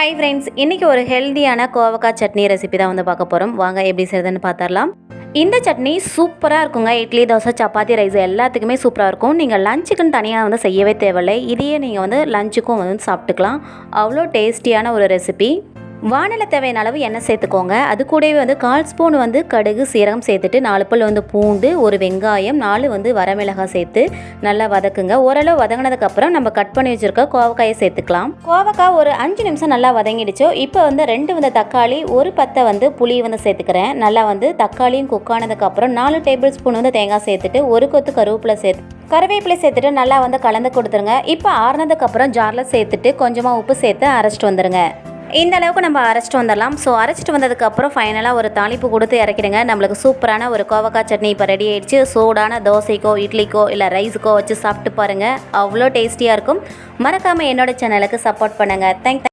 Hi friends, இன்றைக்கி ஒரு ஹெல்தியான கோவக்காய் சட்னி ரெசிபி தான் வந்து பார்க்க போகிறோம். வாங்க எப்படி செய்யுதுன்னு பார்த்துடலாம். இந்த சட்னி சூப்பராக இருக்குங்க. இட்லி, தோசை, சப்பாத்தி, ரைஸ் எல்லாத்துக்குமே சூப்பராக இருக்கும். நீங்கள் லஞ்சுக்குன்னு தனியாக வந்து செய்யவே தேவையில்லை. இதையே நீங்கள் வந்து லஞ்சுக்கும் வந்து சாப்பிட்டுக்கலாம். அவ்வளோ டேஸ்டியான ஒரு ரெசிபி. வானிலை தேவையான அளவு எண்ணெய் சேர்த்துக்கோங்க. அது கூடவே வந்து 1/4 ஸ்பூன் வந்து கடுகு, சீரகம் சேர்த்துட்டு 4 பல் வந்து பூண்டு, ஒரு வெங்காயம், 4 வந்து வரமிளகாய் சேர்த்து நல்லா வதக்குங்க. ஓரளவு வதங்கினதுக்கப்புறம் நம்ம கட் பண்ணி வச்சுருக்க கோவக்காயை சேர்த்துக்கலாம். கோவக்காய் ஒரு 5 நிமிஷம் நல்லா வதங்கிடுச்சோ. இப்போ வந்து 2 வந்து தக்காளி, ஒரு பத்தை வந்து புளி வந்து சேர்த்துக்கிறேன். நல்லா வந்து தக்காளியும் குக் ஆனதுக்கப்புறம் 4 டேபிள் ஸ்பூன் வந்து தேங்காய் சேர்த்துட்டு ஒரு கொத்து கருவேப்பிலை சேர்த்துட்டு நல்லா வந்து கலந்து கொடுத்துருங்க. இப்போ ஆறுனதுக்கப்புறம் ஜாரில் சேர்த்துட்டு கொஞ்சமாக உப்பு சேர்த்து அரைச்சிட்டு வந்துடுங்க. இந்த அளவுக்கு நம்ம அரைச்சிட்டு வந்துடலாம். ஸோ அரைச்சிட்டு வந்ததுக்கப்புறம் ஃபைனலாக ஒரு தாளிப்பு கொடுத்து இறக்கிடுங்க. நம்மளுக்கு சூப்பரான ஒரு கோவக்காய் சட்னி இப்போ ரெடி ஆகிடுச்சு. சூடான தோசைக்கோ, இட்லிக்கோ இல்லை ரைஸுக்கோ வச்சு சாப்பிட்டு பாருங்கள். அவ்வளோ டேஸ்டியாக இருக்கும். மறக்காமல் என்னோட சேனலுக்கு சப்போர்ட் பண்ணுங்கள். தேங்க்யூ.